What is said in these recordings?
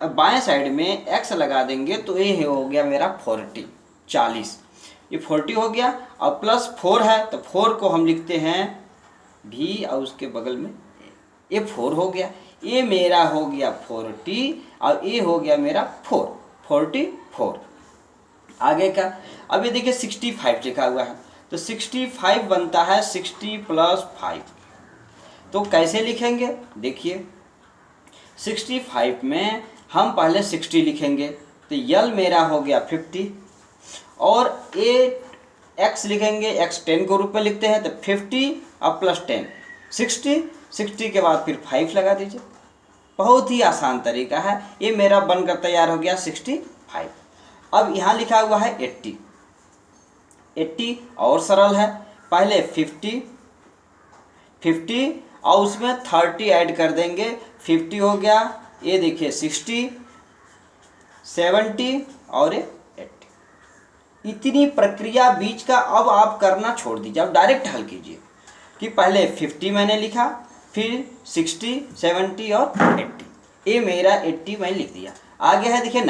अब बाएं साइड में x लगा देंगे तो ये हो गया मेरा 40 ये 40 हो गया। और प्लस 4 है तो 4 को हम लिखते हैं भी और उसके बगल में ये 4 हो गया। ये मेरा हो गया 40 और ये हो गया मेरा 44। आगे का अब ये देखिए 65 लिखा हुआ है तो 65 बनता है 60 + 5। तो कैसे लिखेंगे देखिए 65 में हम पहले 60 लिखेंगे तो यल मेरा हो गया 50 और ए एक्स लिखेंगे, एक्स 10 के रूप में लिखते हैं तो 50 और +10 60 के बाद फिर 5 लगा दीजिए। बहुत ही आसान तरीका है। ये मेरा बनकर तैयार हो गया 65। अब यहाँ लिखा हुआ है 80 और सरल है। पहले 50 और उसमें 30 ऐड कर देंगे 50 हो गया। ये देखिए 60 70 और 80। इतनी प्रक्रिया बीच का अब आप करना छोड़ दीजिए, अब डायरेक्ट हल कीजिए कि पहले 50 मैंने लिखा फिर 60 70 और 80। ये मेरा 80 मैंने लिख दिया। आगे है देखिए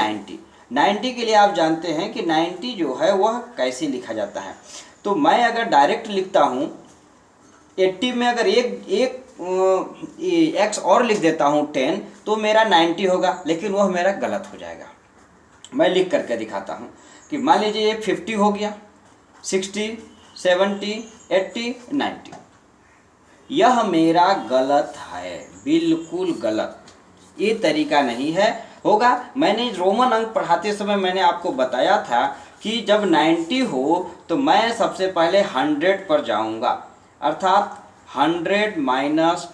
90 के लिए आप जानते हैं कि 90 जो है वह कैसे लिखा जाता है। तो मैं अगर डायरेक्ट लिखता हूँ 80 में अगर एक एक्स और लिख देता हूँ 10 तो मेरा 90 होगा, लेकिन वह मेरा गलत हो जाएगा। मैं लिख करके दिखाता हूँ कि मान लीजिए ये 50 हो गया 60 70 80 90। यह मेरा गलत है, बिल्कुल गलत। ये तरीका नहीं है होगा। मैंने रोमन अंक पढ़ाते समय मैंने आपको बताया था कि जब 90 हो तो मैं सबसे पहले 100 पर जाऊंगा, अर्थात 100 - 10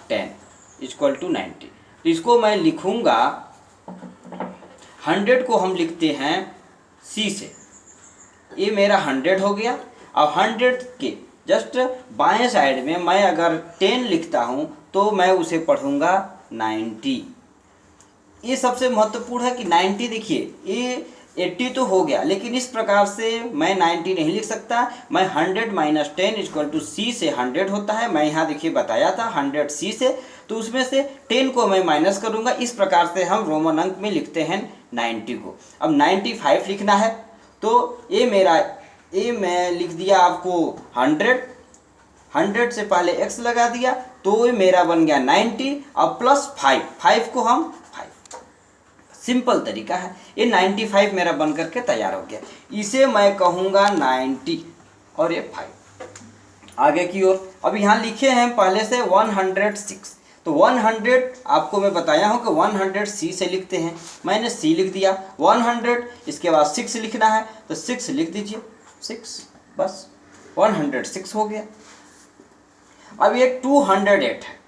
= 90। तो इसको मैं लिखूंगा 100 को हम लिखते हैं C से। ये मेरा 100 हो गया। अब 100 के जस्ट बाएं साइड में मैं अगर 10 लिखता हूँ तो मैं उसे पढ़ूंगा 90। ये सबसे महत्वपूर्ण है कि 90 देखिए ये 80 तो हो गया, लेकिन इस प्रकार से मैं 90 नहीं लिख सकता। मैं 100 - 10 = C से 100 होता है। मैं यहाँ देखिए बताया था 100 C से, तो उसमें से 10 को मैं माइनस करूँगा। इस प्रकार से हम रोमन अंक में लिखते हैं 90 को। अब 95 लिखना है तो ये मैं लिख दिया आपको 100 से पहले x लगा दिया तो ये मेरा बन गया 90 और +5 को हम सिंपल तरीका है। ये 95 मेरा बन करके तैयार हो गया। इसे मैं कहूँगा 90 और ये 5। आगे की ओर अब यहाँ लिखे हैं पहले से 106। तो 100 आपको मैं बताया हूँ कि 100 C से लिखते हैं। मैंने C लिख दिया। 100 इसके बाद 6 लिखना है तो 6 लिख दीजिए 6, बस 106 हो गया। अब ये 208 है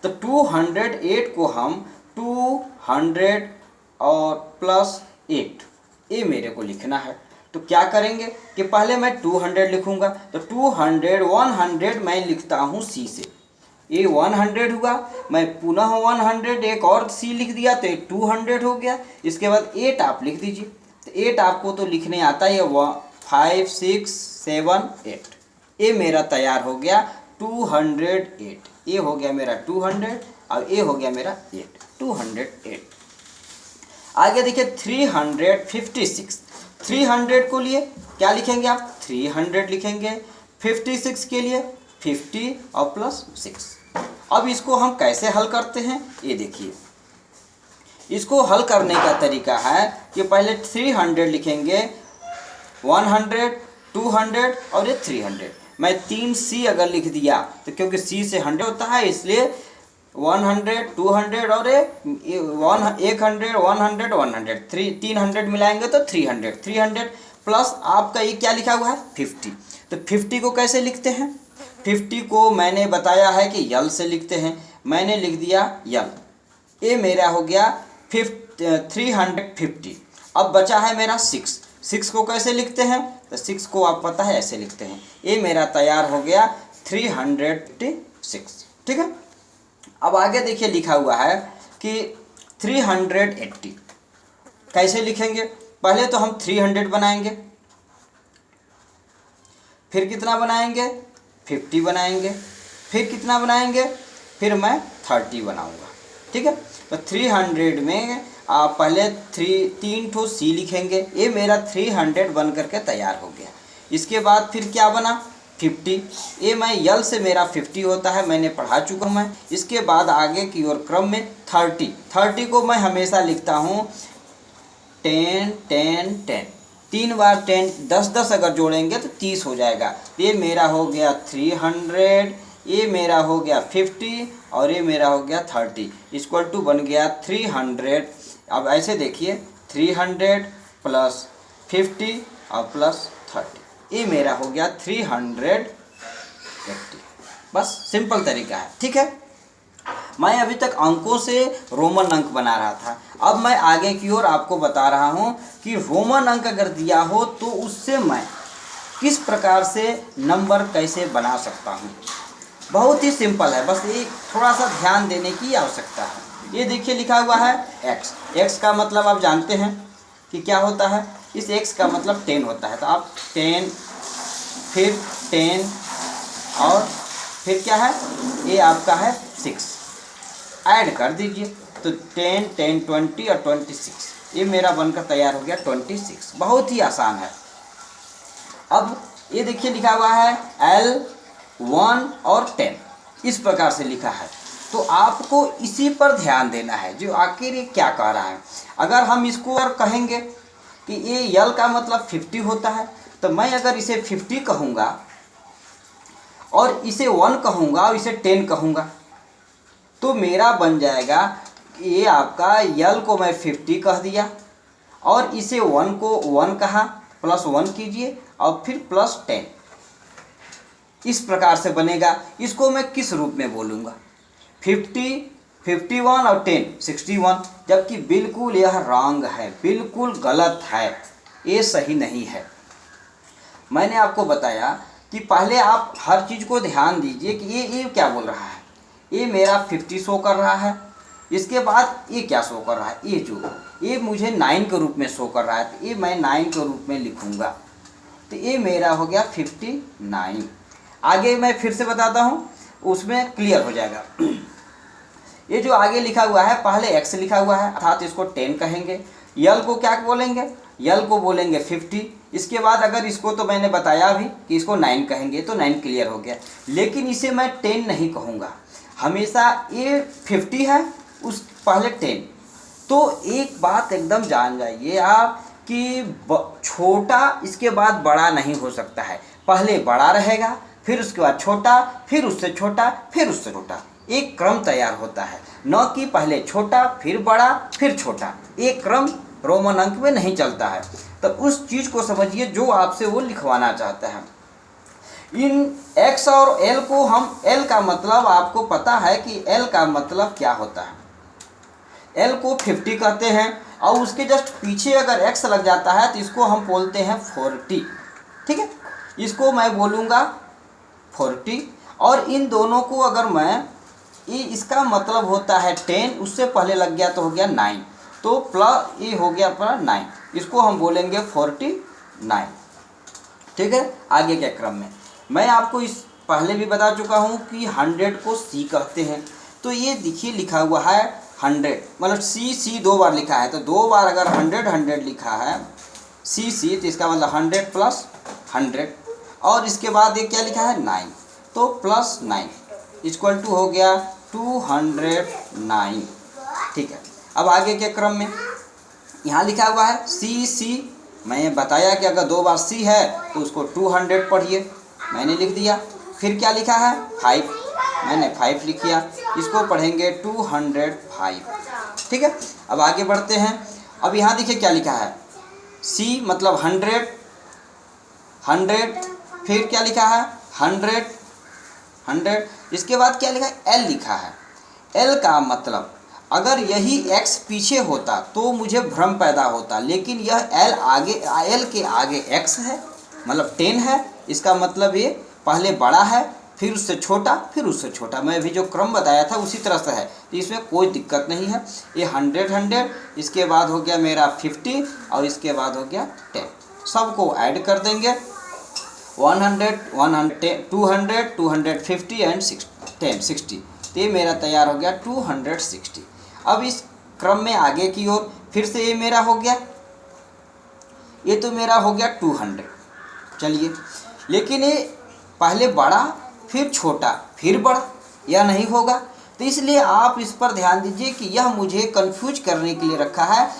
तो 208 को हम 200 और +8 ये मेरे को लिखना है। तो क्या करेंगे कि पहले मैं 200 लिखूंगा तो 100 मैं लिखता हूँ C से। ये 100 हुआ, मैं पुनः 100 एक और C लिख दिया तो 200 हो गया। इसके बाद 8 आप लिख दीजिए। तो 8 आपको तो लिखने आता है 5 6 7 8। ये मेरा तैयार हो गया 208। ये हो गया मेरा 200 और ये हो गया मेरा 208। आगे देखिए 356। 300 को लिए क्या लिखेंगे आप 300 लिखेंगे। 56 के लिए 50 और +6। अब इसको हम कैसे हल करते हैं ये देखिए। इसको हल करने का तरीका है कि पहले 300 लिखेंगे 100 200 और ये 300। मैं 3C अगर लिख दिया तो क्योंकि C से 100 होता है इसलिए 100 200 और 100 100 300 मिलाएंगे तो 300 प्लस आपका ये क्या लिखा हुआ है 50। तो 50 को कैसे लिखते हैं 50 को मैंने बताया है कि यल से लिखते हैं। मैंने लिख दिया यल। ये मेरा हो गया 350। अब बचा है मेरा 6 को कैसे लिखते हैं तो 6 को आप पता है ऐसे लिखते हैं। ये मेरा तैयार हो गया 306। ठीक है। अब आगे देखिए लिखा हुआ है कि 380 कैसे लिखेंगे। पहले तो हम 300 बनाएंगे, फिर कितना बनाएंगे 50 बनाएंगे, फिर कितना बनाएंगे फिर मैं 30 बनाऊंगा। ठीक है। तो 300 में आप पहले 3 ठो सी लिखेंगे, ये मेरा 300 बन करके तैयार हो गया। इसके बाद फिर क्या बना 50, ये मैं यल से मेरा 50 होता है, मैंने पढ़ा चुका हूँ मैं। इसके बाद आगे की ओर क्रम में 30 को मैं हमेशा लिखता हूँ 10 10 10, 3 बार 10 10 10 अगर जोड़ेंगे तो 30 हो जाएगा। ये मेरा हो गया 300, ये मेरा हो गया 50 और ये मेरा हो गया 30, इक्वल टू बन गया 300। अब ऐसे देखिए 300 प्लस 50 और प्लस 30, ये मेरा हो गया 380। बस सिंपल तरीका है, ठीक है। मैं अभी तक अंकों से रोमन अंक बना रहा था, अब मैं आगे की ओर आपको बता रहा हूँ कि रोमन अंक अगर दिया हो तो उससे मैं किस प्रकार से नंबर कैसे बना सकता हूँ। बहुत ही सिंपल है, बस ये थोड़ा सा ध्यान देने की आवश्यकता है। ये देखिए लिखा हुआ है x, x का मतलब आप जानते हैं कि क्या होता है, इस x का मतलब 10 होता है। तो आप 10 फिर 10 और फिर क्या है, ये आपका है 6, ऐड कर दीजिए तो 10 10 20 और 26, ये मेरा बनकर तैयार हो गया 26। बहुत ही आसान है। अब ये देखिए लिखा हुआ है L1 और 10, इस प्रकार से लिखा है। तो आपको इसी पर ध्यान देना है, जो आखिर ये क्या कह रहा है। अगर हम इसको और कहेंगे कि ये यल का मतलब 50 होता है, तो मैं अगर इसे 50 कहूँगा और इसे 1 कहूँगा और इसे 10 कहूँगा तो मेरा बन जाएगा, ये आपका यल को मैं 50 कह दिया और इसे 1 को 1 कहा, प्लस 1 कीजिए और फिर प्लस 10, इस प्रकार से बनेगा। इसको मैं किस रूप में बोलूँगा, 50 51 और 10 61, जबकि बिल्कुल यह रॉन्ग है, बिल्कुल गलत है, ये सही नहीं है। मैंने आपको बताया कि पहले आप हर चीज़ को ध्यान दीजिए कि ये क्या बोल रहा है। ये मेरा 50 शो कर रहा है, इसके बाद ये क्या शो कर रहा है, ये मुझे 9 के रूप में शो कर रहा है, तो ये मैं 9 के रूप में लिखूँगा। तो ये मेरा हो गया 59। आगे मैं फिर से बताता हूँ, उसमें क्लियर हो जाएगा। ये जो आगे लिखा हुआ है, पहले x लिखा हुआ है अर्थात इसको 10 कहेंगे, यल को क्या बोलेंगे, यल को बोलेंगे 50। इसके बाद अगर इसको तो मैंने बताया भी कि इसको 9 कहेंगे, तो 9 क्लियर हो गया। लेकिन इसे मैं 10 नहीं कहूँगा, हमेशा ये 50 है उस पहले 10। तो एक बात एकदम जान जाइए आप कि छोटा इसके बाद बड़ा नहीं हो सकता है, पहले बड़ा रहेगा, फिर उसके बाद छोटा, फिर उससे छोटा, फिर उससे छोटा, एक क्रम तैयार होता है, न कि पहले छोटा फिर बड़ा फिर छोटा। एक क्रम रोमन अंक में नहीं चलता है। तो उस चीज़ को समझिए जो आपसे वो लिखवाना चाहता है। इन x और l को हम, l का मतलब आपको पता है कि l का मतलब क्या होता है। l को 50 कहते हैं और उसके जस्ट पीछे अगर x लग जाता है तो इसको हम बोलते हैं 40, ठीक है। इसको मैं बोलूँगा 40, और इन दोनों को अगर मैं, ये इसका मतलब होता है 10, उससे पहले लग गया तो हो गया 9, तो प्लस ये हो गया अपना 9, इसको हम बोलेंगे 49, ठीक है। आगे के क्रम में मैं आपको इस पहले भी बता चुका हूँ कि 100 को C कहते हैं। तो ये देखिए लिखा हुआ है 100, मतलब C 2 बार लिखा है, तो 2 बार अगर 100 लिखा है C, तो इसका मतलब 100 प्लस 100, और इसके बाद ये क्या लिखा है 9, तो प्लस 9 इक्वल टू हो गया 209, ठीक है। अब आगे के क्रम में यहाँ लिखा हुआ है C, मैं बताया कि अगर 2 बार C है तो उसको 200 पढ़िए, मैंने लिख दिया। फिर क्या लिखा है 5, मैंने 5 लिख दिया, इसको पढ़ेंगे 205, ठीक है। अब आगे बढ़ते हैं। अब यहाँ देखिए क्या लिखा है C मतलब 100, फिर क्या लिखा है 100, इसके बाद क्या लिखा है L लिखा है। L का मतलब अगर यही x पीछे होता तो मुझे भ्रम पैदा होता, लेकिन यह L के आगे x है, मतलब 10 है, इसका मतलब ये पहले बड़ा है, फिर उससे छोटा, फिर उससे छोटा। मैं भी जो क्रम बताया था उसी तरह से है, तो इसमें कोई दिक्कत नहीं है। ये 100, इसके बाद हो गया मेरा 50 और इसके बाद हो गया 10, सबको ऐड कर देंगे 100 200 250 एंड 60, तो ये मेरा तैयार हो गया 260। अब इस क्रम में आगे की ओर फिर से ये मेरा हो गया, ये तो मेरा हो गया 200। चलिए, लेकिन ये पहले बड़ा फिर छोटा फिर बड़ा, या नहीं होगा? तो इसलिए आप इस पर ध्यान दीजिए कि यह मुझे कंफ्यूज करने के लिए रखा है